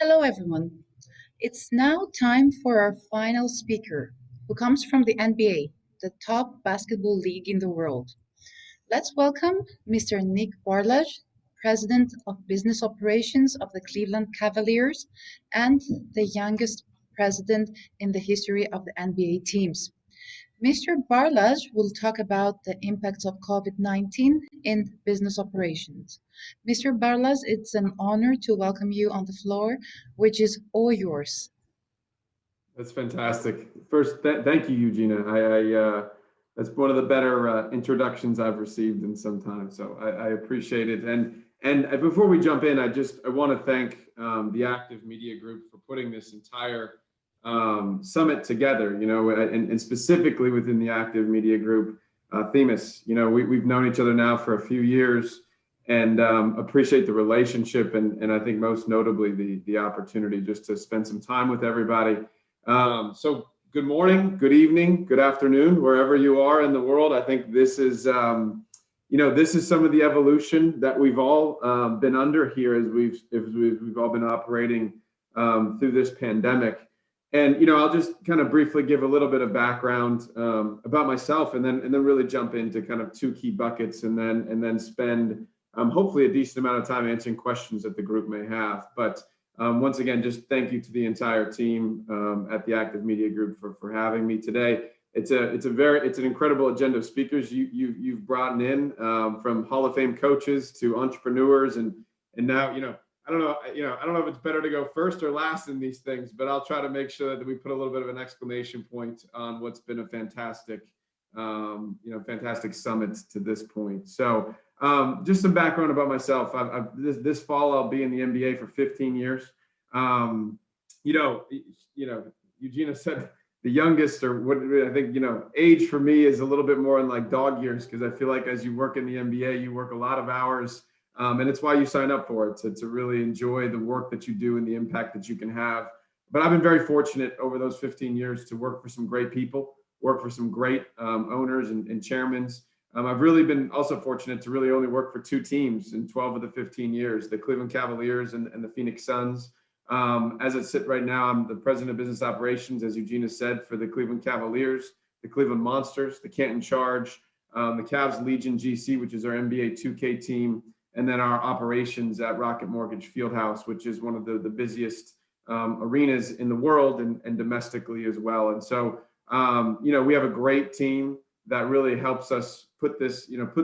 Hello, everyone. It's now time for our final speaker, who comes from the NBA, the top basketball league in the world. Let's welcome Mr. Nic Barlage, President of Business Operations of the Cleveland Cavaliers and the youngest president in the history of the NBA teams. Mr. Barlage will talk about the impacts of COVID-19 in business operations. Mr. Barlage, it's an honor to welcome you on the floor, which is all yours. That's fantastic. First, thank you, Eugenia. That's one of the better introductions I've received in some time. So I appreciate it. And before we jump in, I want to thank the Active Media Group for putting this entire summit together. And specifically within the Active Media Group, Themis. We've known each other now for a few years, and appreciate the relationship, and I think most notably the opportunity just to spend some time with everybody. So good morning, good evening, good afternoon, wherever you are in the world. I think this is, this is some of the evolution that we've all been under here as we've all been operating through this pandemic. And I'll just kind of briefly give a little bit of background about myself, and then really jump into kind of two key buckets, and then spend hopefully a decent amount of time answering questions that the group may have. But once again, just thank you to the entire team at the Active Media Group for having me today. It's an incredible agenda of speakers you've brought in, from Hall of Fame coaches to entrepreneurs, and now I don't know if it's better to go first or last in these things, but I'll try to make sure that we put a little bit of an exclamation point on what's been a fantastic summit to this point. So just some background about myself. This fall I'll be in the NBA for 15 years. Eugenia said the youngest, or what I think, age for me is a little bit more in like dog years, because I feel like as you work in the NBA, you work a lot of hours, and it's why you sign up for it, to really enjoy the work that you do and the impact that you can have. But I've been very fortunate over those 15 years to work for some great people, work for some great owners and chairmen. I've really been also fortunate to really only work for two teams in 12 of the 15 years, the Cleveland Cavaliers and the Phoenix Suns. As I sit right now, I'm the president of business operations, as Eugenia said, for the Cleveland Cavaliers, the Cleveland Monsters, the Canton Charge, the Cavs Legion GC, which is our NBA 2K team, and then our operations at Rocket Mortgage Fieldhouse, which is one of the busiest arenas in the world, and domestically as well. And so, we have a great team that really helps us put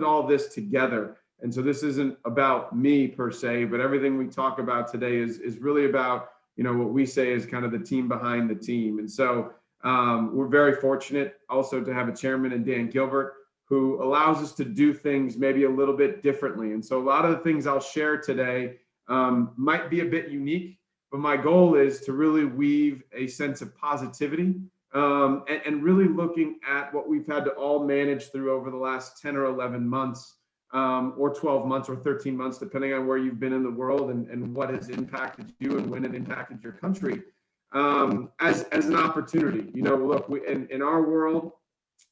all this together. And so this isn't about me per se, but everything we talk about today is really about, what we say is kind of the team behind the team. And so we're very fortunate also to have a chairman in Dan Gilbert, who allows us to do things maybe a little bit differently. And so a lot of the things I'll share today might be a bit unique, but my goal is to really weave a sense of positivity, and really looking at what we've had to all manage through over the last 10 or 11 months, or 12 months or 13 months, depending on where you've been in the world, and what has impacted you and when it impacted your country, as an opportunity. Look, in our world,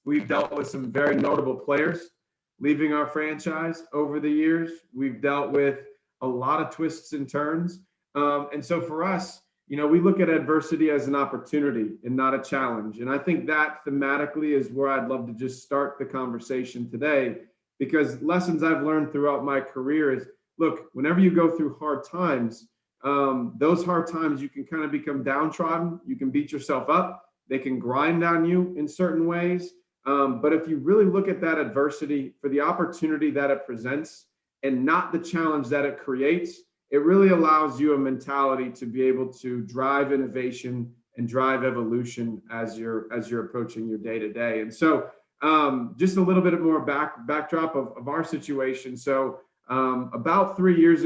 we've dealt with some very notable players leaving our franchise over the years. We've dealt with a lot of twists and turns. And so for us, we look at adversity as an opportunity and not a challenge. And I think that thematically is where I'd love to just start the conversation today, because lessons I've learned throughout my career is, look, whenever you go through hard times, those hard times, you can kind of become downtrodden. You can beat yourself up. They can grind on you in certain ways. But if you really look at that adversity for the opportunity that it presents and not the challenge that it creates, it really allows you a mentality to be able to drive innovation and drive evolution as you're approaching your day to day. And so just a little bit more backdrop of our situation. So about 3.5 years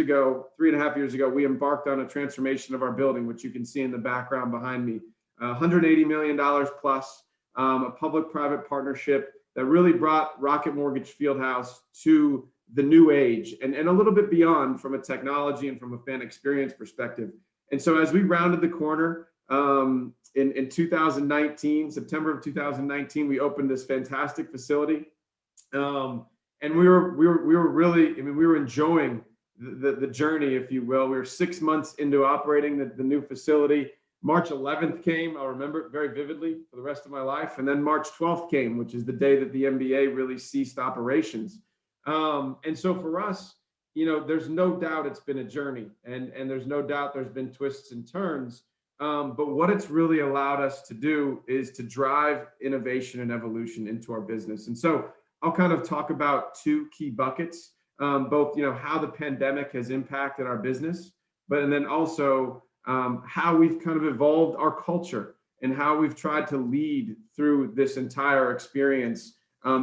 ago, we embarked on a transformation of our building, which you can see in the background behind me, $180 million plus, a public-private partnership that really brought Rocket Mortgage Fieldhouse to the new age, and a little bit beyond from a technology and from a fan experience perspective. And so as we rounded the corner in 2019, September of 2019, we opened this fantastic facility. And we were really, we were enjoying the journey, if you will. We were 6 months into operating the new facility. March 11th came. I'll remember it very vividly for the rest of my life. And then March 12th came, which is the day that the NBA really ceased operations. And so for us, there's no doubt it's been a journey, and there's no doubt there's been twists and turns. But what it's really allowed us to do is to drive innovation and evolution into our business. And so I'll kind of talk about two key buckets, both, how the pandemic has impacted our business, and then also how we've kind of evolved our culture and how we've tried to lead through this entire experience.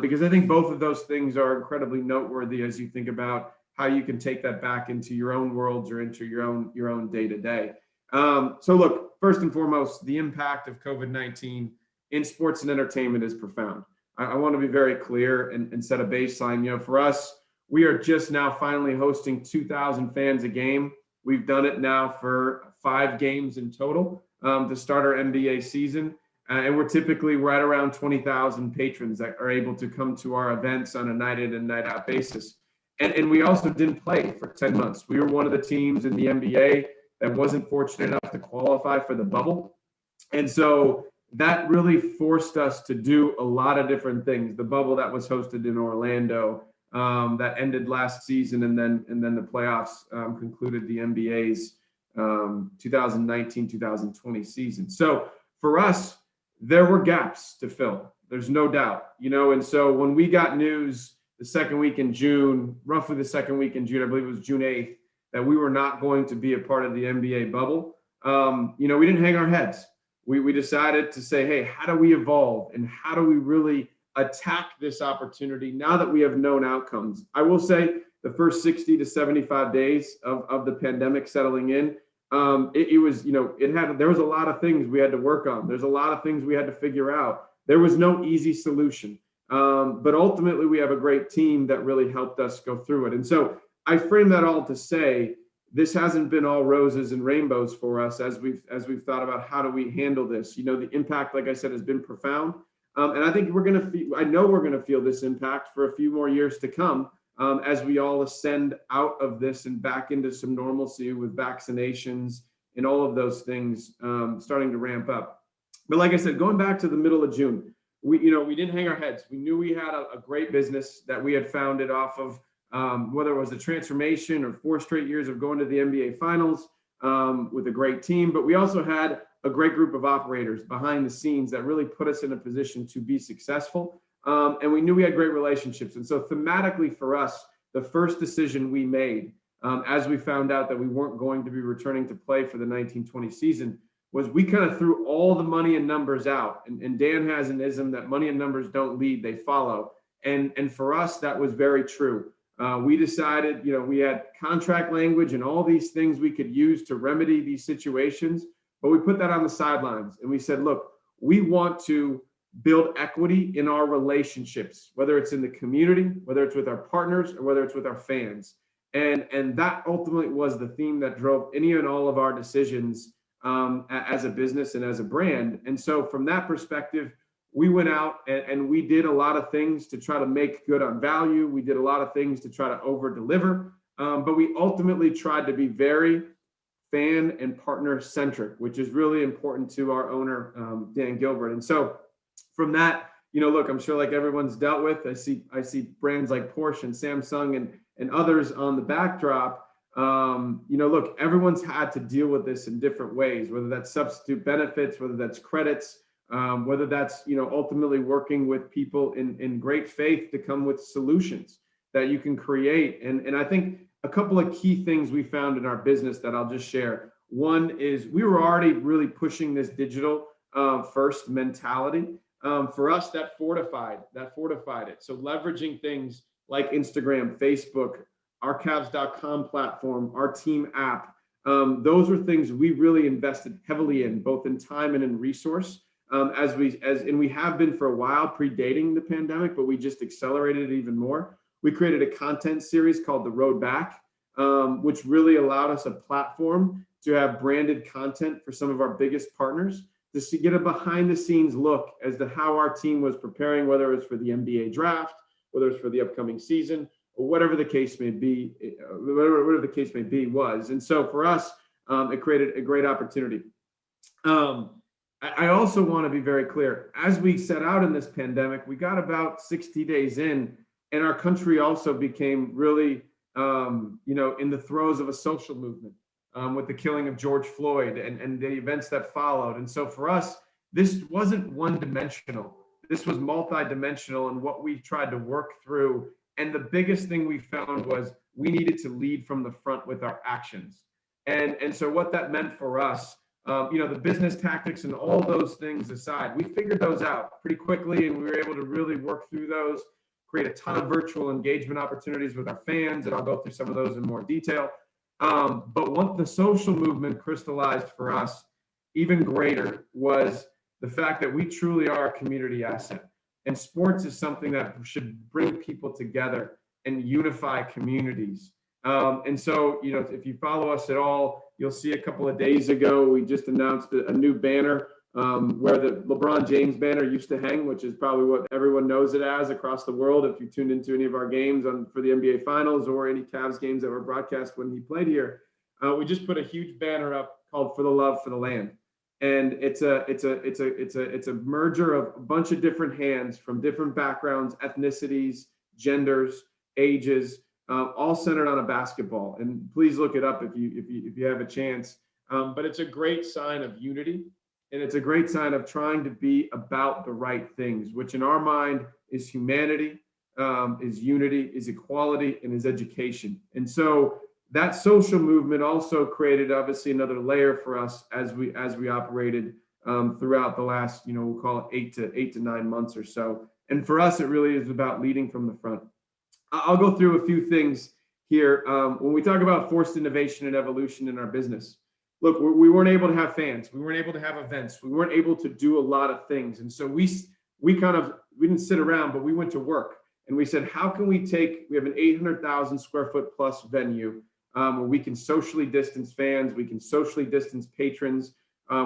Because I think both of those things are incredibly noteworthy as you think about how you can take that back into your own worlds or into your own day to day. So look, first and foremost, the impact of COVID-19 in sports and entertainment is profound. I want to be very clear and set a baseline. For us, we are just now finally hosting 2,000 fans a game. We've done it now for 5 games in total to start our NBA season. And we're typically right around 20,000 patrons that are able to come to our events on a night in and night out basis. And we also didn't play for 10 months. We were one of the teams in the NBA that wasn't fortunate enough to qualify for the bubble. And so that really forced us to do a lot of different things. The bubble that was hosted in Orlando, that ended last season, and then the playoffs concluded the NBA's 2019-2020 season. So for us, there were gaps to fill. There's no doubt, and so when we got news the second week in June, roughly the second week in June, I believe it was June 8th, that we were not going to be a part of the NBA bubble, we didn't hang our heads. We decided to say, hey, how do we evolve and how do we really attack this opportunity now that we have known outcomes? I will say the first 60 to 75 days of the pandemic settling in, there was a lot of things we had to work on. There's a lot of things we had to figure out. There was no easy solution. But ultimately we have a great team that really helped us go through it. And so I frame that all to say, this hasn't been all roses and rainbows for us as we've thought about how do we handle this. The impact, like I said, has been profound. And I think we're going to feel this impact for a few more years to come, as we all ascend out of this and back into some normalcy with vaccinations and all of those things starting to ramp up. But like I said, going back to the middle of June, we didn't hang our heads. We knew we had a great business that we had founded off of whether it was a transformation or 4 straight years of going to the NBA Finals with a great team. But we also had a great group of operators behind the scenes that really put us in a position to be successful. And we knew we had great relationships. And so thematically for us, the first decision we made as we found out that we weren't going to be returning to play for the 1920 season was we kind of threw all the money and numbers out. And Dan has an ism that money and numbers don't lead, they follow. And for us, that was very true. We decided, we had contract language and all these things we could use to remedy these situations, but we put that on the sidelines and we said, look, we want to build equity in our relationships, whether it's in the community, whether it's with our partners, or whether it's with our fans. And that ultimately was the theme that drove any and all of our decisions as a business and as a brand. And so from that perspective, we went out and we did a lot of things to try to make good on value. We did a lot of things to try to over deliver, but we ultimately tried to be very fan and partner centric, which is really important to our owner, Dan Gilbert. And so from that, look, I'm sure like everyone's dealt with, I see brands like Porsche and Samsung and others on the backdrop. Look, everyone's had to deal with this in different ways, whether that's substitute benefits, whether that's credits, whether that's, ultimately working with people in great faith to come with solutions that you can create. And I think a couple of key things we found in our business that I'll just share. One is we were already really pushing this digital first mentality. For us, that fortified it. So leveraging things like Instagram, Facebook, our Cavs.com platform, our team app, those were things we really invested heavily in, both in time and in resource. And we have been for a while predating the pandemic, but we just accelerated it even more. We created a content series called The Road Back, which really allowed us a platform to have branded content for some of our biggest partners, just to get a behind the scenes look as to how our team was preparing, whether it's for the NBA draft, whether it's for the upcoming season, or whatever the case may be, whatever the case may be was. And so for us, it created a great opportunity. I also want to be very clear. As we set out in this pandemic, we got about 60 days in, and our country also became really, in the throes of a social movement with the killing of George Floyd and the events that followed. And so for us, this wasn't one-dimensional. This was multi-dimensional in what we tried to work through. And the biggest thing we found was we needed to lead from the front with our actions. And so what that meant for us, the business tactics and all those things aside, we figured those out pretty quickly, and we were able to really work through those, create a ton of virtual engagement opportunities with our fans, and I'll go through some of those in more detail. But what the social movement crystallized for us even greater was the fact that we truly are a community asset. And sports is something that should bring people together and unify communities. And so, if you follow us at all, you'll see a couple of days ago, we just announced a new banner where the LeBron James banner used to hang, which is probably what everyone knows it as across the world. If you tuned into any of our games for the NBA Finals or any Cavs games that were broadcast when he played here, we just put a huge banner up called "For the Love for the Land," and it's a merger of a bunch of different hands from different backgrounds, ethnicities, genders, ages. All centered on a basketball, and please look it up if you have a chance. But it's a great sign of unity, and it's a great sign of trying to be about the right things, which in our mind is humanity, is unity, is equality, and is education. And so that social movement also created obviously another layer for us as we operated throughout the last, we'll call it 8 to 9 months or so. And for us, it really is about leading from the front. I'll go through a few things here. When we talk about forced innovation and evolution in our business, look, we weren't able to have fans. We weren't able to have events. We weren't able to do a lot of things. And so we didn't sit around, but we went to work. And we said, how can we have an 800,000 square foot plus venue where we can socially distance fans, we can socially distance patrons,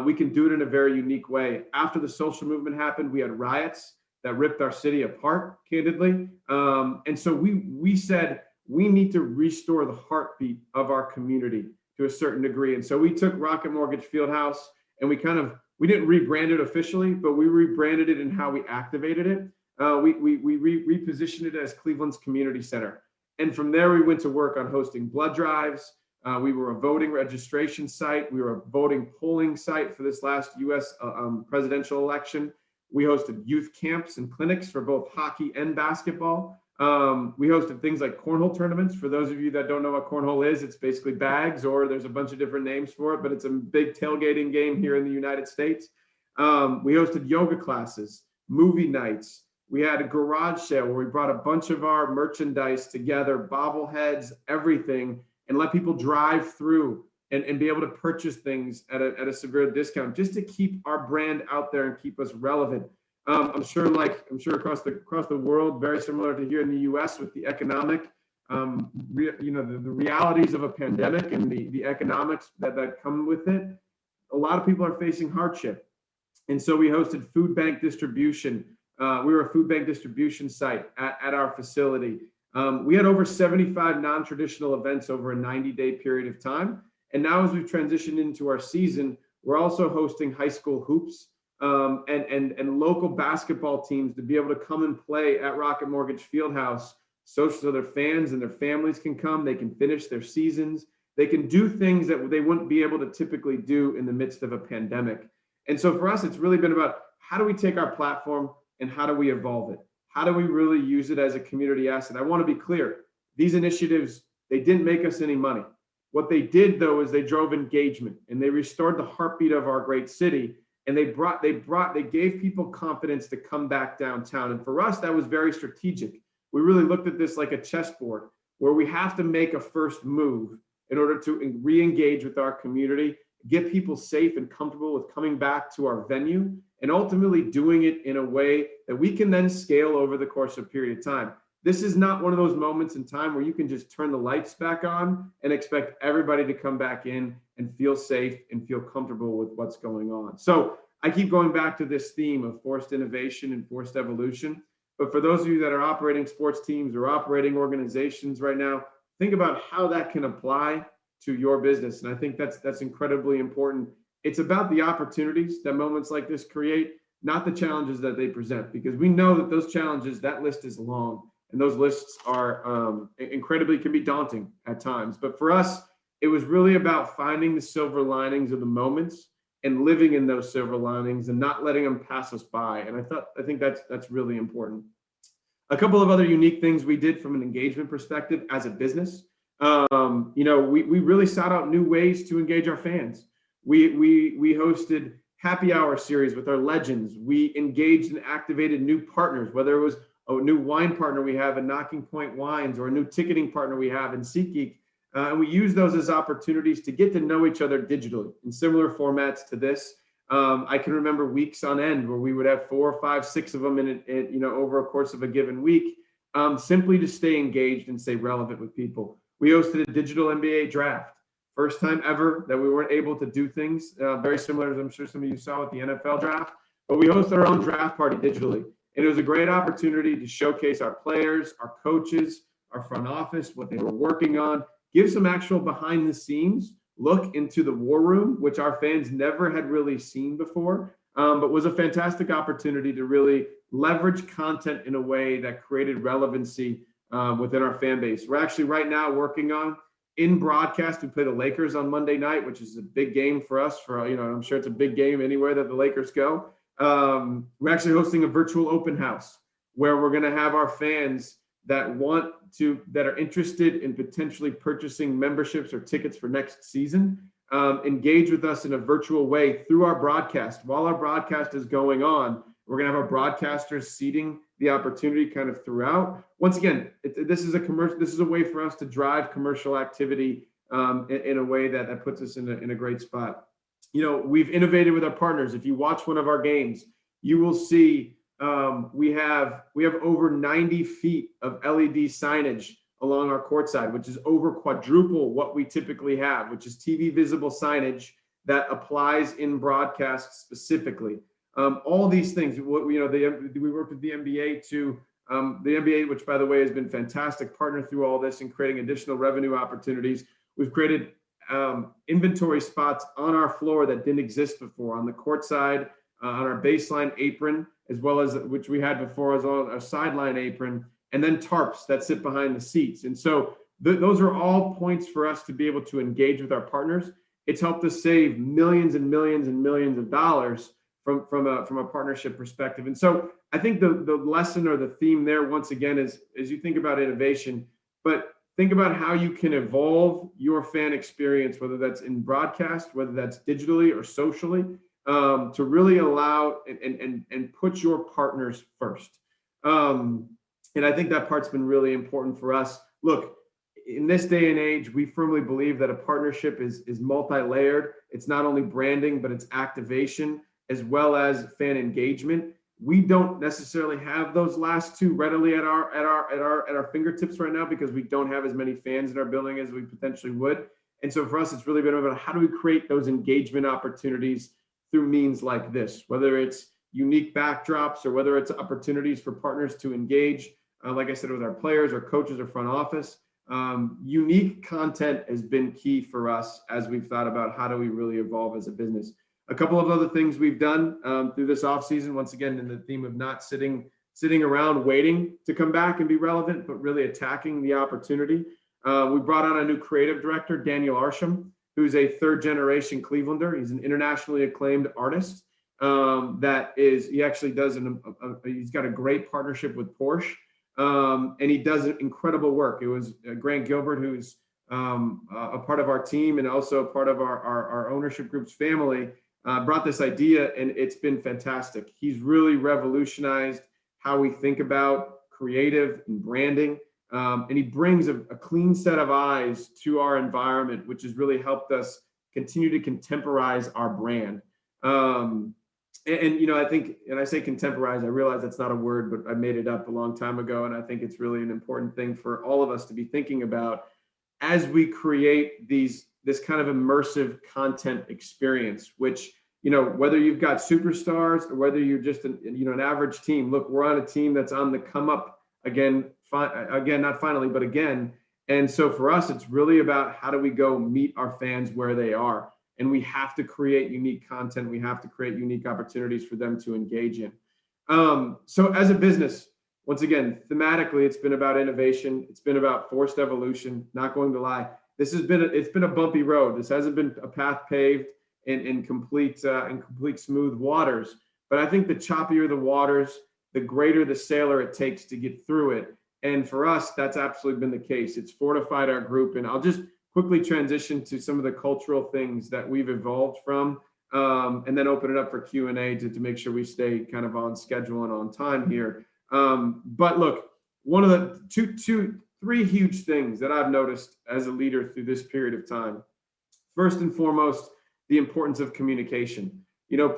we can do it in a very unique way. After the social movement happened, we had riots that ripped our city apart, candidly. And so we said, we need to restore the heartbeat of our community to a certain degree. And so we took Rocket Mortgage Fieldhouse and we didn't rebrand it officially, but we rebranded it in how we activated it. We repositioned it as Cleveland's Community Center. And from there, we went to work on hosting blood drives. We were a voting registration site. We were a voting polling site for this last US presidential election. We hosted youth camps and clinics for both hockey and basketball. We hosted things like cornhole tournaments. For those of you that don't know what cornhole is, it's basically bags, or there's a bunch of different names for it, but it's a big tailgating game here in the United States. We hosted yoga classes, movie nights. We had a garage sale where we brought a bunch of our merchandise together, bobbleheads, everything, and let people drive through and be able to purchase things at a severe discount, just to keep our brand out there and keep us relevant. I'm sure across the world, very similar to here in the U.S. with the economic, the realities of a pandemic and the economics that come with it. A lot of people are facing hardship, and so we hosted food bank distribution. We were a food bank distribution site at our facility. We had over 75 non-traditional events over a 90-day period of time. And now as we've transitioned into our season, we're also hosting high school hoops and local basketball teams to be able to come and play at Rocket Mortgage Fieldhouse so their fans and their families can come, they can finish their seasons, they can do things that they wouldn't be able to typically do in the midst of a pandemic. And so for us, it's really been about how do we take our platform and how do we evolve it? How do we really use it as a community asset? I want to be clear. These initiatives, they didn't make us any money. What they did, though, is they drove engagement and they restored the heartbeat of our great city. And they gave people confidence to come back downtown. And for us, that was very strategic. We really looked at this like a chessboard where we have to make a first move in order to re-engage with our community, get people safe and comfortable with coming back to our venue, and ultimately doing it in a way that we can then scale over the course of a period of time. This is not one of those moments in time where you can just turn the lights back on and expect everybody to come back in and feel safe and feel comfortable with what's going on. So I keep going back to this theme of forced innovation and forced evolution, But for those of you that are operating sports teams or operating organizations right now, think about how that can apply to your business. And I think that's incredibly important. It's about the opportunities that moments like this create, not the challenges that they present, because we know that those challenges, that list is long, and those lists are incredibly, can be daunting at times. But for us, it was really about finding the silver linings of the moments and living in those silver linings and not letting them pass us by. And I think that's really important. A couple of other unique things we did from an engagement perspective as a business. We really sought out new ways to engage our fans. We hosted happy hour series with our legends. We engaged and activated new partners, whether it was a new wine partner we have in Knocking Point Wines or a new ticketing partner we have in SeatGeek. And we use those as opportunities to get to know each other digitally in similar formats to this. I can remember weeks on end where we would have 4, 5, 6 of them in over a course of a given week, simply to stay engaged and stay relevant with people. We hosted a digital NBA draft. First time ever that we weren't able to do things very similar as I'm sure some of you saw with the NFL draft, but we hosted our own draft party digitally. And it was a great opportunity to showcase our players, our coaches, our front office, what they were working on, give some actual behind the scenes look into the war room, which our fans never had really seen before, but was a fantastic opportunity to really leverage content in a way that created relevancy within our fan base. We're actually right now working on in broadcast. We play the Lakers on Monday night, which is a big game for us. I'm sure it's a big game anywhere that the Lakers go. We're actually hosting a virtual open house where we're going to have our fans that are interested in potentially purchasing memberships or tickets for next season, engage with us in a virtual way through our broadcast. While our broadcast is going on, we're going to have our broadcasters seeding the opportunity kind of throughout. Once again, this is a way for us to drive commercial activity in a way that puts us in a great spot. We've innovated with our partners. If you watch one of our games, you will see we have over 90 feet of LED signage along our courtside, which is over quadruple what we typically have, which is TV visible signage that applies in broadcast specifically. All these things, we worked with the NBA the NBA, which by the way has been fantastic partner through all this and creating additional revenue opportunities. We've created inventory spots on our floor that didn't exist before, on the court side, on our baseline apron, as well as which we had before as well, our sideline apron, and then tarps that sit behind the seats. And so those are all points for us to be able to engage with our partners. It's helped us save millions and millions and millions of dollars from a partnership perspective. And so I think the lesson or the theme there, once again, is as you think about innovation, but think about how you can evolve your fan experience, whether that's in broadcast, whether that's digitally or socially, to really allow and put your partners first. And I think that part's been really important for us. Look, in this day and age, we firmly believe that a partnership is multi-layered. It's not only branding, but it's activation as well as fan engagement. We don't necessarily have those last two readily at our fingertips right now because we don't have as many fans in our building as we potentially would. And so for us, it's really been about how do we create those engagement opportunities through means like this, whether it's unique backdrops or whether it's opportunities for partners to engage, like I said, with our players or coaches or front office. Unique content has been key for us as we've thought about how do we really evolve as a business. A couple of other things we've done through this offseason, once again, in the theme of not sitting around waiting to come back and be relevant, but really attacking the opportunity. We brought on a new creative director, Daniel Arsham, who's a third-generation Clevelander. He's an internationally acclaimed artist. He actually does he's got a great partnership with Porsche, and he does incredible work. It was Grant Gilbert, who's a part of our team and also a part of our ownership group's family, brought this idea, and it's been fantastic. He's really revolutionized how we think about creative and branding, and he brings a clean set of eyes to our environment, which has really helped us continue to contemporize our brand. I think, and I say contemporize, I realize that's not a word, but I made it up a long time ago, and I think it's really an important thing for all of us to be thinking about as we create this kind of immersive content experience, which whether you've got superstars or whether you're just an average team. Look, we're on a team that's on the come up again, not finally, but again. And so for us, it's really about how do we go meet our fans where they are. And we have to create unique content. We have to create unique opportunities for them to engage in. So as a business, once again, thematically, it's been about innovation. It's been about forced evolution. Not going to lie, it's been a bumpy road. This hasn't been a path paved in complete smooth waters. But I think the choppier the waters, the greater the sailor it takes to get through it. And for us, that's absolutely been the case. It's fortified our group. And I'll just quickly transition to some of the cultural things that we've evolved from, and then open it up for Q&A to make sure we stay kind of on schedule and on time here. But look, one of the three huge things that I've noticed as a leader through this period of time. First and foremost, the importance of communication.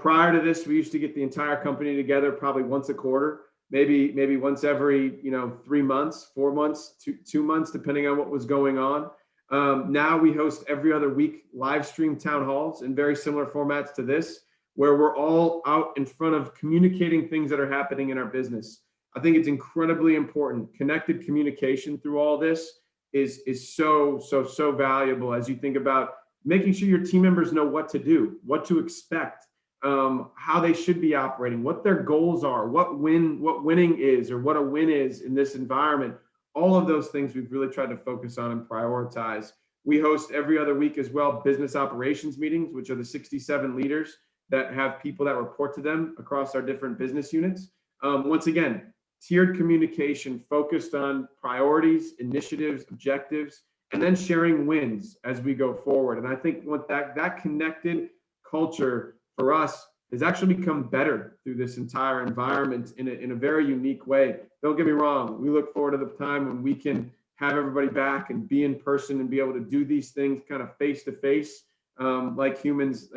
Prior to this, we used to get the entire company together probably once a quarter, maybe once every 3 months, 4 months, 2 months, depending on what was going on. Now we host every other week live stream town halls in very similar formats to this, where we're all out in front of communicating things that are happening in our business. I think it's incredibly important. Connected communication through all this is so valuable as you think about making sure your team members know what to do, what to expect, how they should be operating, what their goals are, what winning is, or what a win is in this environment. All of those things we've really tried to focus on and prioritize. We host every other week as well business operations meetings, which are the 67 leaders that have people that report to them across our different business units. Once again, tiered communication focused on priorities, initiatives, objectives, and then sharing wins as we go forward. And I think what that connected culture for us has actually become better through this entire environment in a very unique way. Don't get me wrong. We look forward to the time when we can have everybody back and be in person and be able to do these things kind of face to face, like humans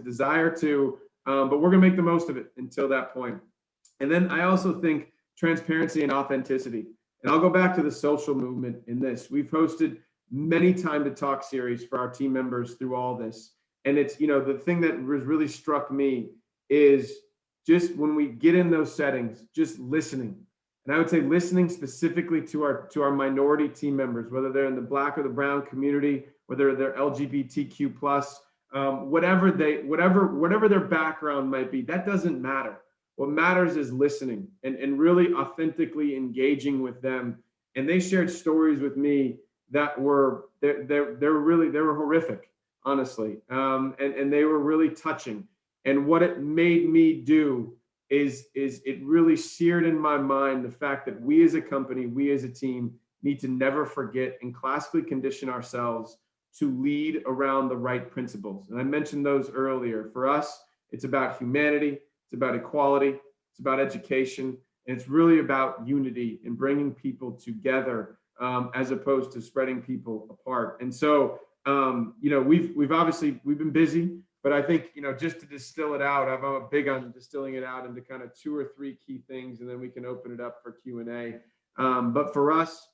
desire to. But we're gonna make the most of it until that point. And then I also think transparency and authenticity. And I'll go back to the social movement in this. We've hosted many time to talk series for our team members through all this. And it's, the thing that really struck me is just when we get in those settings, just listening. And I would say listening specifically to our minority team members, whether they're in the Black or the brown community, whether they're LGBTQ plus, whatever their background might be, that doesn't matter. What matters is listening and really authentically engaging with them. And they shared stories with me that were horrific, honestly, and they were really touching. And what it made me do is it really seared in my mind the fact that we as a company, we as a team need to never forget and classically condition ourselves to lead around the right principles. And I mentioned those earlier. For us, it's about humanity, it's about equality, it's about education, and it's really about unity and bringing people together as opposed to spreading people apart. And so, we've been busy, but I think, just to distill it out, I'm big on distilling it out into kind of 2 or 3 key things, and then we can open it up for Q&A. But for us,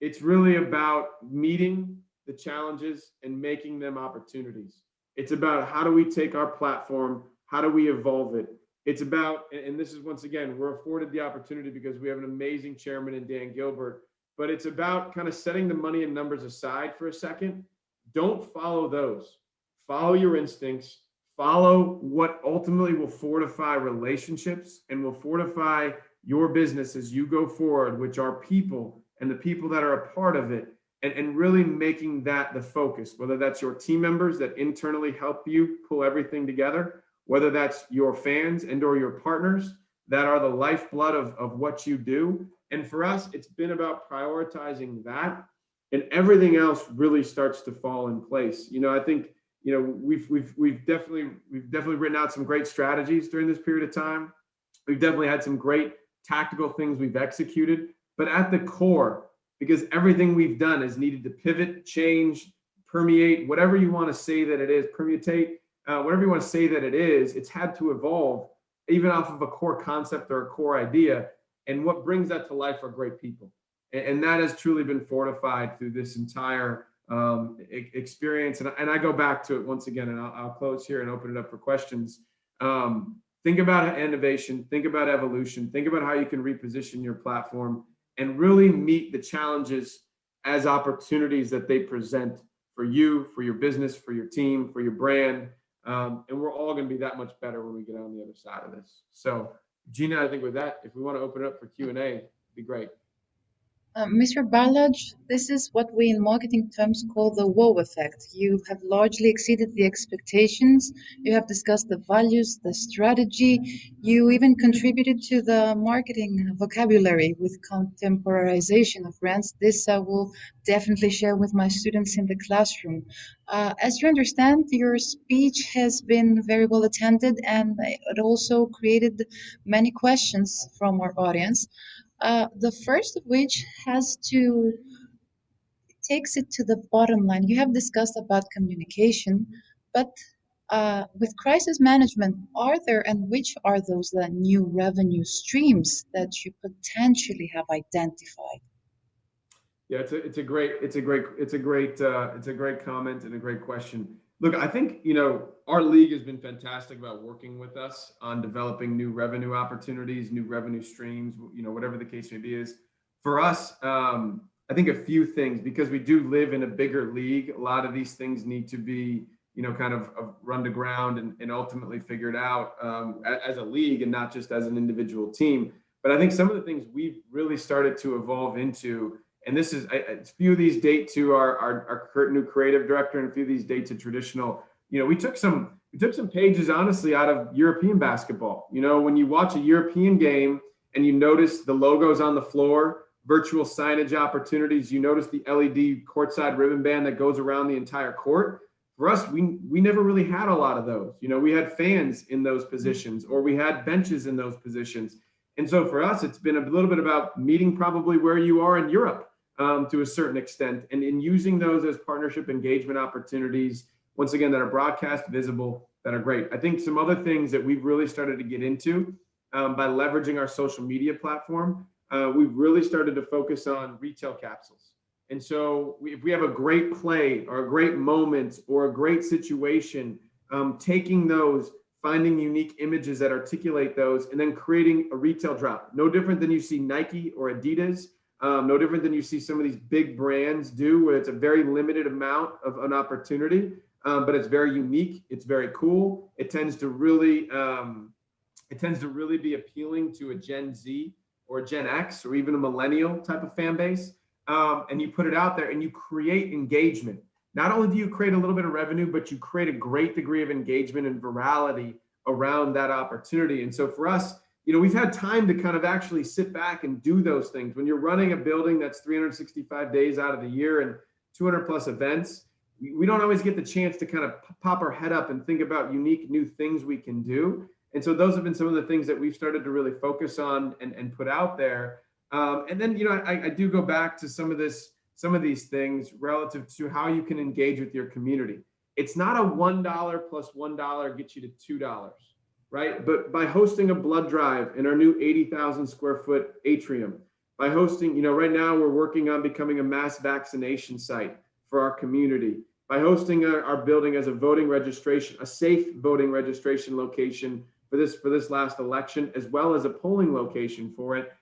it's really about meeting the challenges and making them opportunities. It's about how do we take our platform, how do we evolve it? It's about, and this is once again, we're afforded the opportunity because we have an amazing chairman in Dan Gilbert, but it's about kind of setting the money and numbers aside for a second. Don't follow those. Follow your instincts. Follow what ultimately will fortify relationships and will fortify your business as you go forward, which are people and the people that are a part of it, and really making that the focus, whether that's your team members that internally help you pull everything together, whether that's your fans and or your partners that are the lifeblood of what you do. And for us, it's been about prioritizing that, and everything else really starts to fall in place. I think, we've definitely written out some great strategies during this period of time. We've definitely had some great tactical things we've executed, but at the core, because everything we've done is needed to pivot, change, permeate, whatever you want to say that it is, permutate, whatever you want to say that it is, it's had to evolve even off of a core concept or a core idea. And what brings that to life are great people. And that has truly been fortified through this entire experience. And I go back to it once again, and I'll close here and open it up for questions. Think about innovation, think about evolution, think about how you can reposition your platform and really meet the challenges as opportunities that they present for you, for your business, for your team, for your brand. And we're all going to be that much better when we get on the other side of this. So, Gina, I think with that, if we want to open it up for Q&A, it'd be great. Mr. Barlage, this is what we in marketing terms call the wow effect. You have largely exceeded the expectations. You have discussed the values, the strategy. You even contributed to the marketing vocabulary with contemporarization of brands. This I will definitely share with my students in the classroom. As you understand, your speech has been very well attended and it also created many questions from our audience. The first of which has to takes it to the bottom line. You have discussed about communication, but with crisis management, are there and which are those new revenue streams that you potentially have identified? Yeah, it's a great comment and a great question. Look, I think, our league has been fantastic about working with us on developing new revenue opportunities, new revenue streams, whatever the case may be is. For us, I think a few things, because we do live in a bigger league, a lot of these things need to be, kind of run to ground and ultimately figured out as a league and not just as an individual team. But I think some of the things we've really started to evolve into, and this is a few of these date to our new creative director, and a few of these date to traditional. We took some pages, honestly, out of European basketball. When you watch a European game and you notice the logos on the floor, virtual signage opportunities, you notice the LED courtside ribbon band that goes around the entire court. For us, we never really had a lot of those. We had fans in those positions, or we had benches in those positions. And so for us, it's been a little bit about meeting probably where you are in Europe to a certain extent, and in using those as partnership engagement opportunities, once again, that are broadcast visible, that are great. I think some other things that we've really started to get into by leveraging our social media platform, we've really started to focus on retail capsules. And so if we have a great play or a great moment or a great situation, taking those, finding unique images that articulate those, and then creating a retail drop. No different than you see Nike or Adidas, no different than you see some of these big brands do, where it's a very limited amount of an opportunity, but it's very unique. It's very cool. It tends to really be appealing to a Gen Z or a Gen X or even a millennial type of fan base. And you put it out there and you create engagement. Not only do you create a little bit of revenue, but you create a great degree of engagement and virality around that opportunity. And so for us, we've had time to kind of actually sit back and do those things. When you're running a building that's 365 days out of the year and 200 plus events, we don't always get the chance to kind of pop our head up and think about unique new things we can do. And so those have been some of the things that we've started to really focus on and put out there. And then, I do go back to some of these things relative to how you can engage with your community. It's not a $1 plus $1 gets you to $2, right? But by hosting a blood drive in our new 80,000 square foot atrium, by hosting, right now we're working on becoming a mass vaccination site for our community, by hosting our building as a safe voting registration location for this last election, as well as a polling location for it.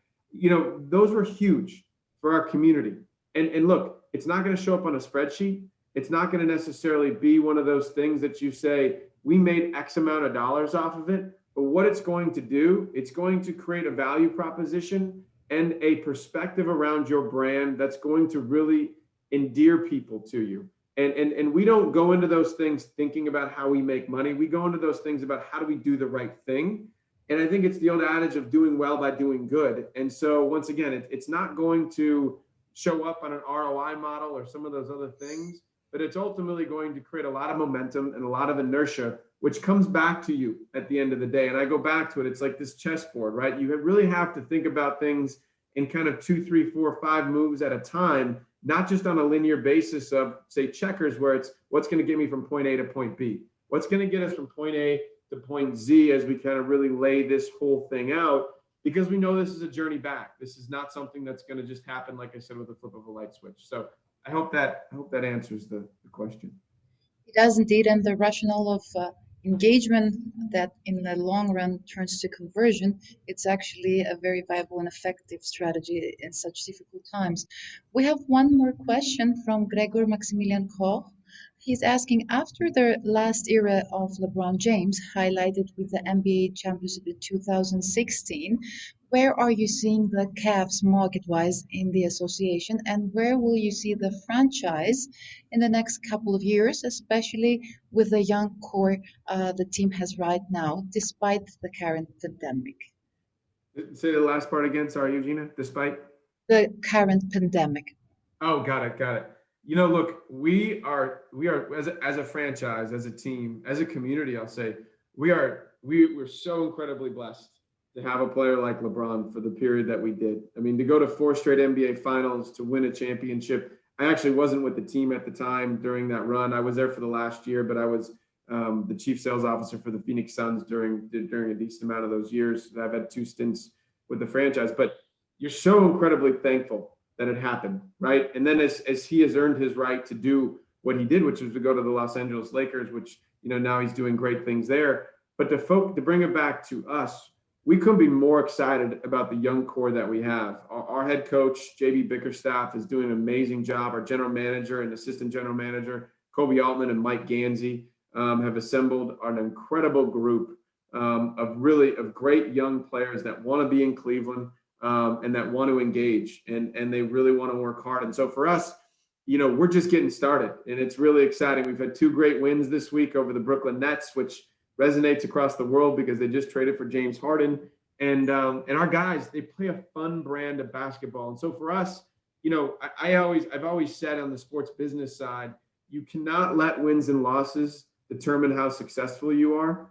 Those were huge for our community. And look, it's not going to show up on a spreadsheet. It's not going to necessarily be one of those things that you say, we made X amount of dollars off of it. But what it's going to do, it's going to create a value proposition and a perspective around your brand that's going to really endear people to you. And we don't go into those things thinking about how we make money. We go into those things about how do we do the right thing. And I think it's the old adage of doing well by doing good. And so once again, it's not going to show up on an ROI model or some of those other things, but it's ultimately going to create a lot of momentum and a lot of inertia, which comes back to you at the end of the day. And I go back to it. It's like this chessboard, right? You really have to think about things in kind of 2, 3, 4, 5 moves at a time, not just on a linear basis of, say, checkers, where it's what's going to get me from point A to point B, what's going to get us from point A to point Z, as we kind of really lay this whole thing out, because we know this is a journey back. This is not something that's going to just happen, like I said, with the flip of a light switch. So I hope that answers the question. It does indeed, and the rationale of engagement that in the long run turns to conversion, it's actually a very viable and effective strategy in such difficult times. We have one more question from Gregor Maximilian Koch. He's asking, after the last era of LeBron James, highlighted with the NBA championship in 2016, where are you seeing the Cavs market-wise in the association, and where will you see the franchise in the next couple of years, especially with the young core the team has right now, despite the current pandemic? Say the last part again. Sorry, Eugenia. Despite. The current pandemic. Oh, got it. Look, we are as a franchise, as a team, as a community. I'll say we're so incredibly blessed to have a player like LeBron for the period that we did. I mean, to go to 4 straight NBA Finals, to win a championship. I actually wasn't with the team at the time during that run. I was there for the last year, but I was the chief sales officer for the Phoenix Suns during a decent amount of those years. I've had 2 stints with the franchise, but you're so incredibly thankful that it happened, right? And then as he has earned his right to do what he did, which was to go to the Los Angeles Lakers, which now he's doing great things there. But to bring it back to us, we couldn't be more excited about the young core that we have. Our head coach, JB Bickerstaff, is doing an amazing job. Our general manager and assistant general manager, Kobe Altman and Mike Gansey, have assembled an incredible group of great young players that want to be in Cleveland and that want to engage and they really want to work hard. And so for us, we're just getting started and it's really exciting. We've had 2 great wins this week over the Brooklyn Nets, which resonates across the world because they just traded for James Harden. And our guys, they play a fun brand of basketball. And so for us, I've always said on the sports business side, you cannot let wins and losses determine how successful you are.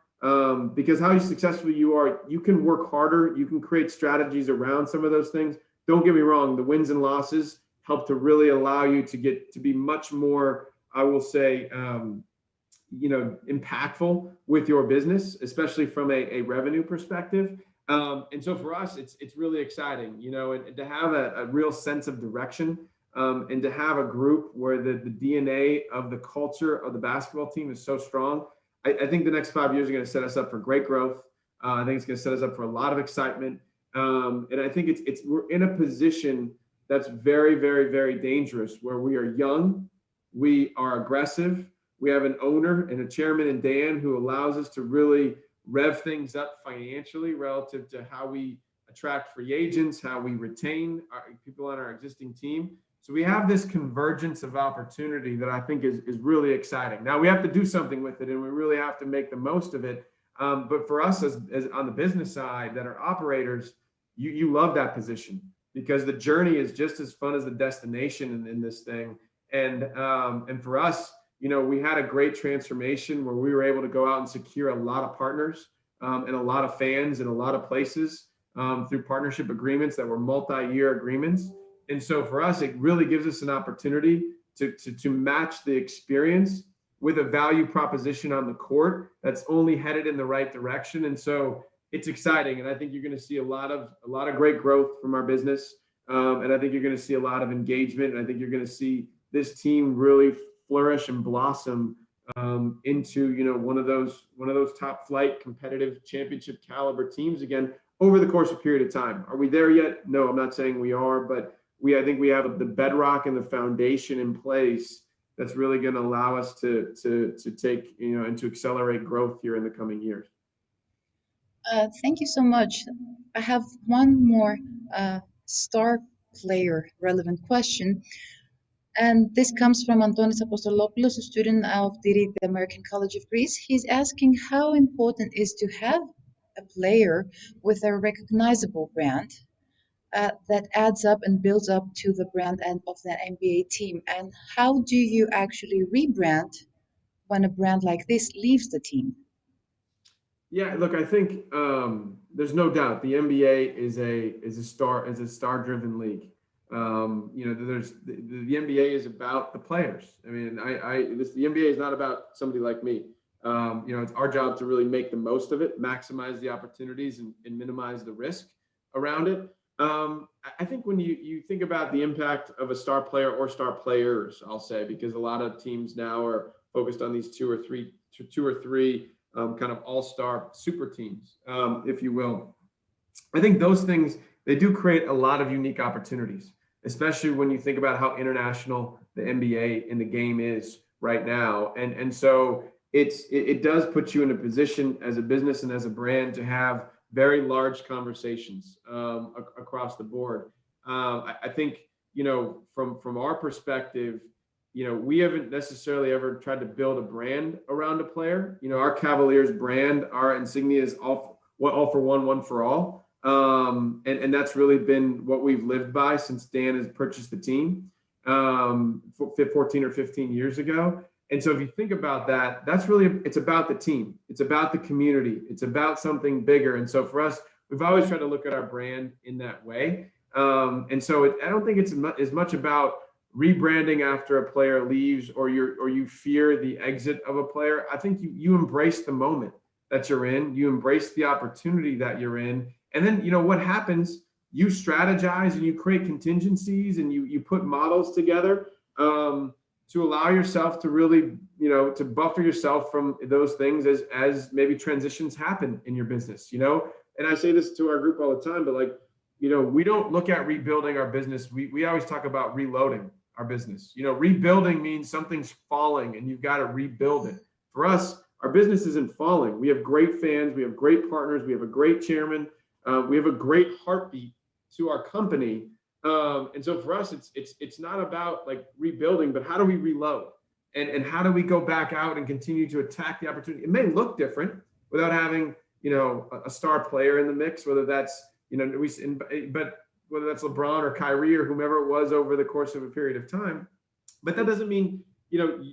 Because how successful you are, you can work harder, you can create strategies around some of those things. Don't get me wrong, the wins and losses help to really allow you to be much more, I will say, impactful with your business, especially from a revenue perspective. And so for us, it's really exciting, and to have a real sense of direction, and to have a group where the DNA of the culture of the basketball team is so strong. I think the next 5 years are going to set us up for great growth. I think it's going to set us up for a lot of excitement. And I think we're in a position that's very, very, very dangerous, where we are young, we are aggressive, we have an owner and a chairman in Dan who allows us to really rev things up financially relative to how we attract free agents, how we retain people on our existing team. So we have this convergence of opportunity that I think is really exciting. Now we have to do something with it and we really have to make the most of it. But for us as on the business side that are operators, you love that position because the journey is just as fun as the destination in this thing. And for us, we had a great transformation where we were able to go out and secure a lot of partners and a lot of fans in a lot of places through partnership agreements that were multi-year agreements. And so for us, it really gives us an opportunity to match the experience with a value proposition on the court that's only headed in the right direction. And so it's exciting. And I think you're going to see a lot of great growth from our business. And I think you're going to see a lot of engagement. And I think you're going to see this team really flourish and blossom into one of those top flight competitive championship caliber teams again over the course of a period of time. Are we there yet? No, I'm not saying we are, but I think we have the bedrock and the foundation in place that's really going to allow us to take and to accelerate growth here in the coming years. Thank you so much. I have one more star player relevant question. And this comes from Antonis Apostolopoulos, a student of the American College of Greece. He's asking how important is to have a player with a recognizable brand that adds up and builds up to the brand and of the NBA team. And how do you actually rebrand when a brand like this leaves the team? Yeah, look, I think there's no doubt the NBA is a star-driven league. There's the NBA is about the players. I mean, the NBA is not about somebody like me. It's our job to really make the most of it, maximize the opportunities, and minimize the risk around it. I think when you think about the impact of a star player or star players, I'll say, because a lot of teams now are focused on these two or three kind of all-star super teams, if you will. I think those things, they do create a lot of unique opportunities, especially when you think about how international the NBA in the game is right now. And so it does put you in a position as a business and as a brand to have very large conversations across the board. I think, from our perspective, we haven't necessarily ever tried to build a brand around a player. Our Cavaliers brand, our insignia is all for one for all. And that's really been what we've lived by since Dan has purchased the team 14 or 15 years ago. And so if you think about that, that's really, it's about the team. It's about the community. It's about something bigger. And so for us, we've always tried to look at our brand in that way. And so I don't think it's as much about rebranding after a player leaves or you fear the exit of a player. I think you embrace the moment that you're in. You embrace the opportunity that you're in. And then, what happens, you strategize and you create contingencies and you put models together to allow yourself to really, to buffer yourself from those things as maybe transitions happen in your business, And I say this to our group all the time, but we don't look at rebuilding our business. We always talk about reloading our business. Rebuilding means something's falling and you've got to rebuild it. For us, our business isn't falling. We have great fans. We have great partners. We have a great chairman. We have a great heartbeat to our company. And so for us, it's not about rebuilding, but how do we reload? And how do we go back out and continue to attack the opportunity? It may look different without having, a star player in the mix, whether that's, but whether that's LeBron or Kyrie or whomever it was over the course of a period of time. But that doesn't mean,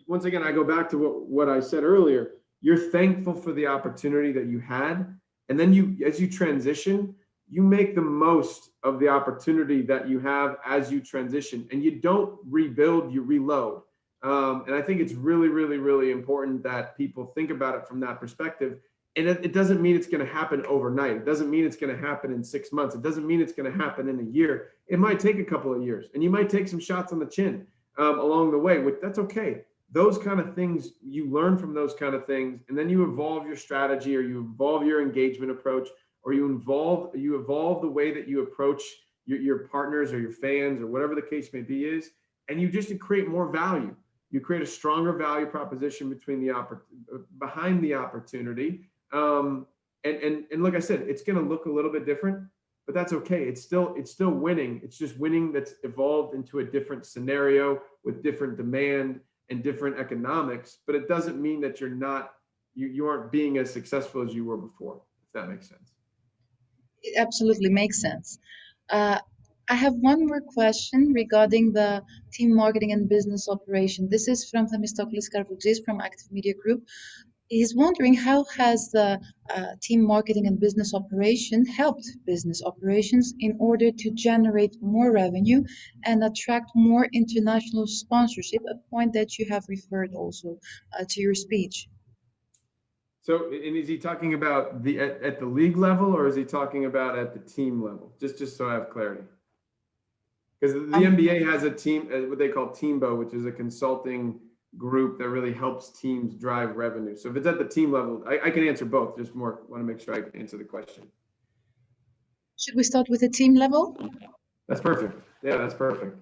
once again, I go back to what I said earlier, you're thankful for the opportunity that you had. And then as you transition, you make the most of the opportunity that you have as you transition, and you don't rebuild, you reload. And I think it's really, really, really important that people think about it from that perspective. And it doesn't mean it's going to happen overnight. It doesn't mean it's going to happen in 6 months. It doesn't mean it's going to happen in a year. It might take a couple of years, and you might take some shots on the chin along the way, which that's okay. Those kind of things, you learn from those kind of things, and then you evolve your strategy, or you evolve your engagement approach, or you evolve the way that you approach your partners or your fans or whatever the case may be is, and you just create more value. You create a stronger value proposition behind the opportunity. And like I said, it's going to look a little bit different, but that's okay. It's still winning. It's just winning that's evolved into a different scenario with different demand and different economics, but it doesn't mean that you aren't being as successful as you were before, if that makes sense. It absolutely makes sense. I have one more question regarding the team marketing and business operation. This is from Themistoklis Karvoudis from Active Media Group. He's wondering how has the team marketing and business operation helped business operations in order to generate more revenue and attract more international sponsorship, a point that you have referred also to your speech. So, and is he talking about at the league level, or is he talking about at the team level? Just so I have clarity. Because the NBA has a team, what they call Teambo, which is a consulting group that really helps teams drive revenue. So if it's at the team level, I can answer both. Just want to make sure I can answer the question. Should we start with the team level? That's perfect. Yeah, that's perfect.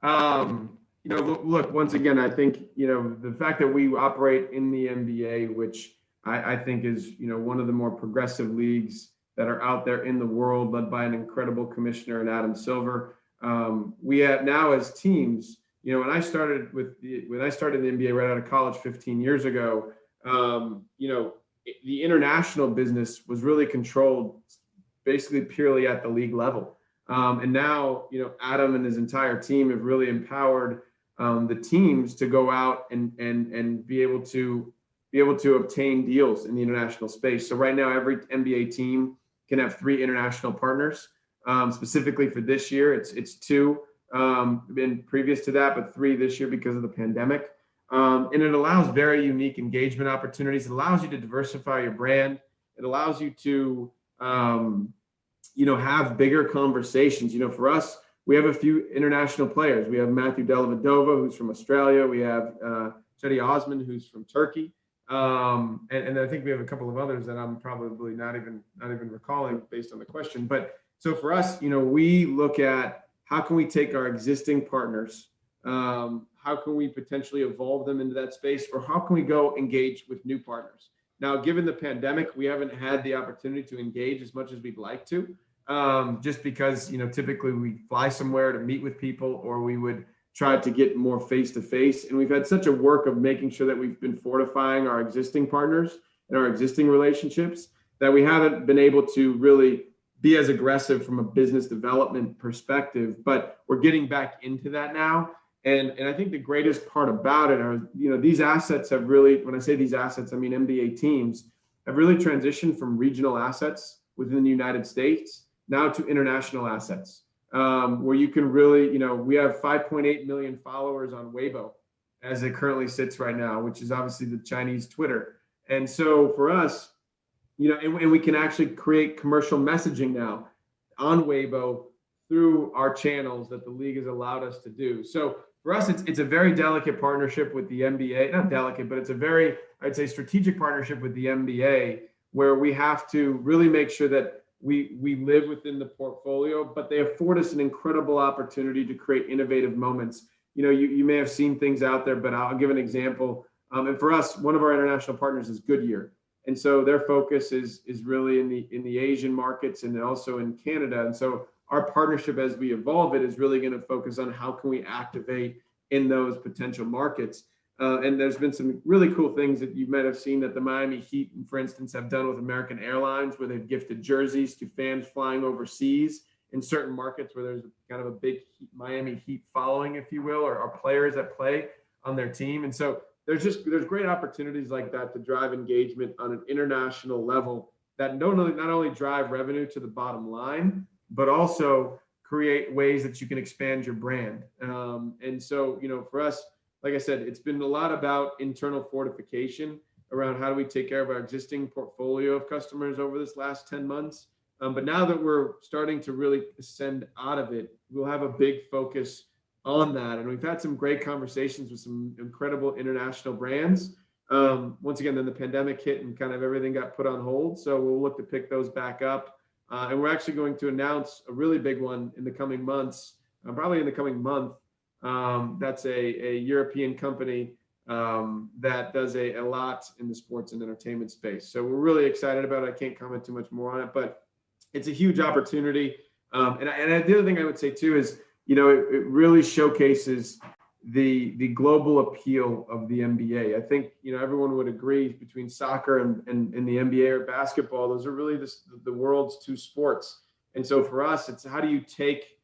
Look, once again, I think, the fact that we operate in the NBA, which I think is, one of the more progressive leagues that are out there in the world, led by an incredible commissioner in Adam Silver. We have now as teams, when I started in the NBA right out of college 15 years ago, the international business was really controlled basically purely at the league level. And now, Adam and his entire team have really empowered the teams to go out and be able to obtain deals in the international space. So right now, every NBA team can have 3 international partners. Specifically for this year, it's 2. Been previous to that, but 3 this year because of the pandemic. And it allows very unique engagement opportunities. It allows you to diversify your brand. It allows you to have bigger conversations. For us, we have a few international players. We have Matthew Dellavedova, who's from Australia. We have Cedi Osman, who's from Turkey. And I think we have a couple of others that I'm probably not even recalling based on the question. But so for us, we look at how can we take our existing partners, how can we potentially evolve them into that space, or how can we go engage with new partners? Now, given the pandemic, we haven't had the opportunity to engage as much as we'd like to, just because, typically we fly somewhere to meet with people, or we would try to get more face to face. And we've had such a work of making sure that we've been fortifying our existing partners and our existing relationships that we haven't been able to really be as aggressive from a business development perspective, but we're getting back into that now. And I think the greatest part about it are, these assets have really, when I say these assets, I mean NBA teams, have really transitioned from regional assets within the United States now to international assets, where you can really, we have 5.8 million followers on Weibo as it currently sits right now, which is obviously the Chinese Twitter. And so for us, and we can actually create commercial messaging now on Weibo through our channels that the league has allowed us to do. So for us, it's a very delicate partnership with the NBA, not delicate, but it's a very, I'd say, strategic partnership with the NBA, where we have to really make sure that we live within the portfolio, but they afford us an incredible opportunity to create innovative moments. You may have seen things out there, but I'll give an example. And for us, one of our international partners is Goodyear. And so their focus is really in the Asian markets and also in Canada. And so our partnership, as we evolve it, is really going to focus on how can we activate in those potential markets. And there's been some really cool things that you might have seen that the Miami Heat, for instance, have done with American Airlines, where they've gifted jerseys to fans flying overseas in certain markets where there's kind of a big Miami Heat following, if you will, or players that play on their team. And so there's great opportunities like that to drive engagement on an international level that not only drive revenue to the bottom line, but also create ways that you can expand your brand. And so, for us, like I said, it's been a lot about internal fortification around how do we take care of our existing portfolio of customers over this last 10 months. But now that we're starting to really ascend out of it, we'll have a big focus on that. And we've had some great conversations with some incredible international brands. Once again, then the pandemic hit and kind of everything got put on hold. So we'll look to pick those back up. And we're actually going to announce a really big one in the coming months, probably in the coming month. That's a European company that does a lot in the sports and entertainment space. So we're really excited about it. I can't comment too much more on it, but it's a huge opportunity. And the other thing I would say too is, it really showcases the global appeal of the NBA. I think, everyone would agree between soccer and the NBA or basketball, those are really the world's two sports. And so for us, it's how do you take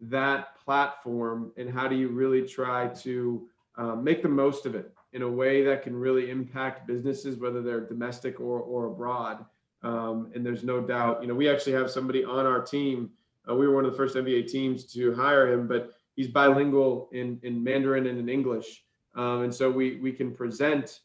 that platform and how do you really try to make the most of it in a way that can really impact businesses, whether they're domestic or abroad. And there's no doubt, we actually have somebody on our team. We were one of the first NBA teams to hire him, but he's bilingual in Mandarin and in English. And so we can present,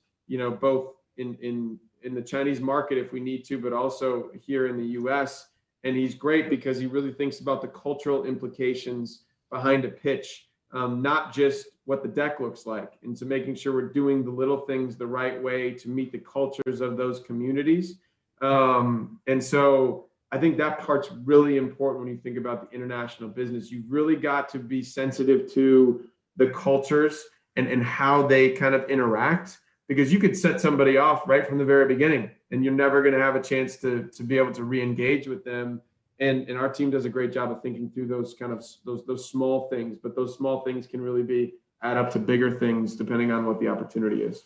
both in the Chinese market if we need to, but also here in the US. And he's great because he really thinks about the cultural implications behind a pitch, not just what the deck looks like. And so making sure we're doing the little things the right way to meet the cultures of those communities. And so I think that part's really important when you think about the international business. You've really got to be sensitive to the cultures and how they kind of interact, because you could set somebody off right from the very beginning and you're never going to have a chance to be able to re-engage with them. And our team does a great job of thinking through those kind of those small things, but those small things can really add up to bigger things depending on what the opportunity is.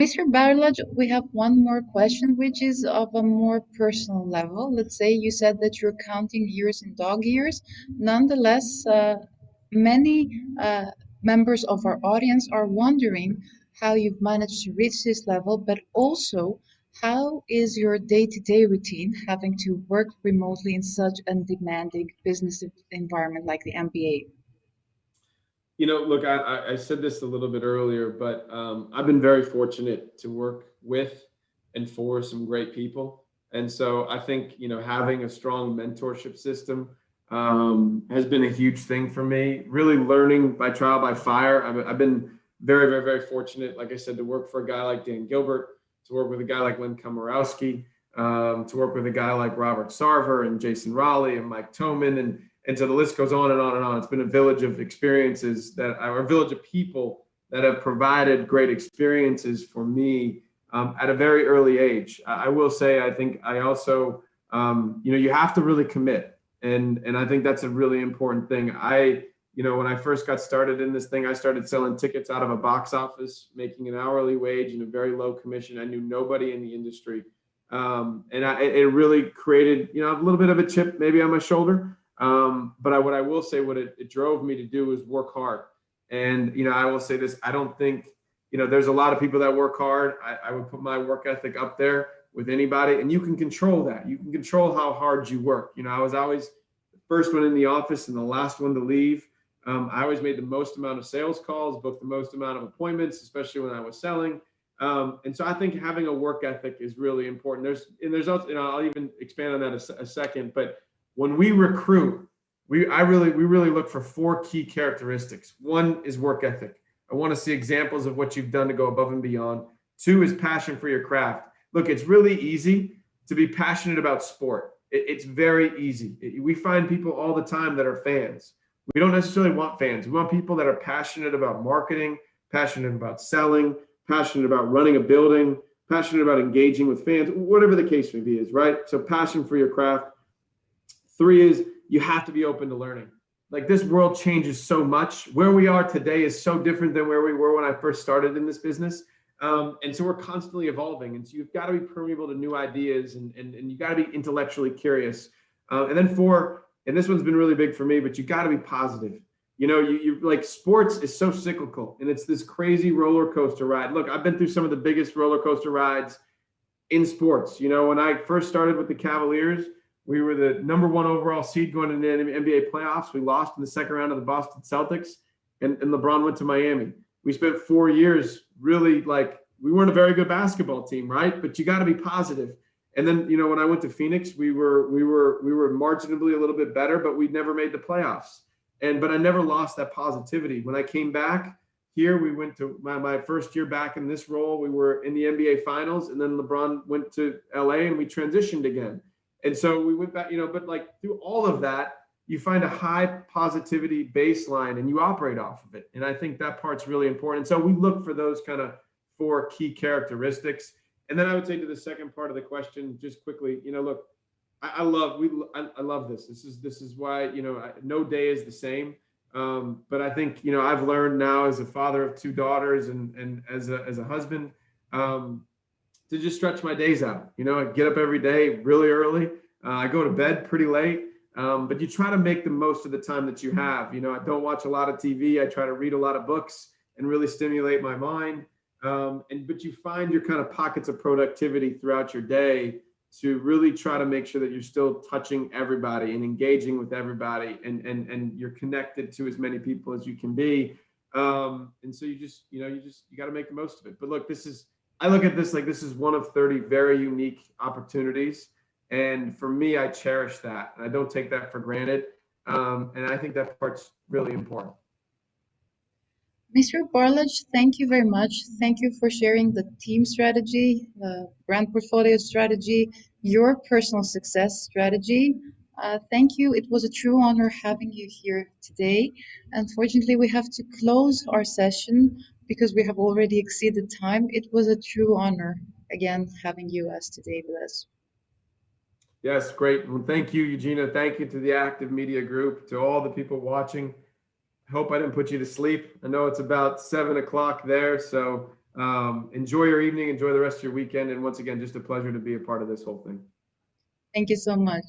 Mr. Barlage, we have one more question, which is of a more personal level. Let's say you said that you're counting years in dog years. Nonetheless, many members of our audience are wondering how you've managed to reach this level, but also how is your day-to-day routine having to work remotely in such a demanding business environment like the MBA? Look, I said this a little bit earlier, but I've been very fortunate to work with and for some great people. And so I think, having a strong mentorship system has been a huge thing for me. Really learning by trial by fire. I've been very, very, very fortunate, like I said, to work for a guy like Dan Gilbert, to work with a guy like Len Komorowski, to work with a guy like Robert Sarver and Jason Raleigh and Mike Toman, and so the list goes on and on and on. It's been a village of experiences or a village of people that have provided great experiences for me at a very early age. I will say, I think I also, you have to really commit. And I think that's a really important thing. When I first got started in this thing, I started selling tickets out of a box office, making an hourly wage and a very low commission. I knew nobody in the industry. It really created, a little bit of a chip maybe on my shoulder. But what I will say, what it drove me to do is work hard. And, I will say this, I don't think, there's a lot of people that work hard. I would put my work ethic up there with anybody, and you can control that. You can control how hard you work. I was always the first one in the office and the last one to leave. I always made the most amount of sales calls, booked the most amount of appointments, especially when I was selling. And so I think having a work ethic is really important. There's also, I'll even expand on that a second, but when we recruit, we really look for 4 key characteristics. 1 is work ethic. I want to see examples of what you've done to go above and beyond. 2 is passion for your craft. Look, it's really easy to be passionate about sport. It's very easy. We find people all the time that are fans. We don't necessarily want fans. We want people that are passionate about marketing, passionate about selling, passionate about running a building, passionate about engaging with fans, whatever the case may be is, right? So passion for your craft. 3 is you have to be open to learning. Like, this world changes so much. Where we are today is so different than where we were when I first started in this business. And so we're constantly evolving. And so you've got to be permeable to new ideas, and you got to be intellectually curious. And then 4, and this one's been really big for me, but you got to be positive. You like, sports is so cyclical, and it's this crazy roller coaster ride. Look, I've been through some of the biggest roller coaster rides in sports. When I first started with the Cavaliers, we were the #1 overall seed going into the NBA playoffs. We lost in the second round of the Boston Celtics, and LeBron went to Miami. We spent 4 years really, like, we weren't a very good basketball team, right? But you got to be positive. And then, when I went to Phoenix, we were marginally a little bit better, but we'd never made the playoffs. But I never lost that positivity. When I came back here, we went to my first year back in this role. We were in the NBA Finals, and then LeBron went to LA, and we transitioned again. And so we went back, but like, through all of that, you find a high positivity baseline and you operate off of it. And I think that part's really important. So we look for those kind of 4 key characteristics. And then I would say, to the second part of the question, just quickly, look, I love this. This is why, no day is the same. But I think, I've learned now, as a father of 2 daughters and as a husband, to just stretch my days out. I get up every day really early. I go to bed pretty late. But you try to make the most of the time that you have. I don't watch a lot of TV. I try to read a lot of books and really stimulate my mind. But you find your kind of pockets of productivity throughout your day to really try to make sure that you're still touching everybody and engaging with everybody, and you're connected to as many people as you can be. And so you got to make the most of it. But look, I look at this like this is one of 30 very unique opportunities. And for me, I cherish that. And I don't take that for granted. And I think that part's really important. Mr. Barlage, thank you very much. Thank you for sharing the team strategy, the brand portfolio strategy, your personal success strategy. Thank you. It was a true honor having you here today. Unfortunately, we have to close our session because we have already exceeded time. It was a true honor, again, having you as today with us. Yes, great. Well, thank you, Eugenia. Thank you to the Active Media Group, to all the people watching. I hope I didn't put you to sleep. I know it's about 7 o'clock there. So enjoy your evening, enjoy the rest of your weekend. And once again, just a pleasure to be a part of this whole thing. Thank you so much.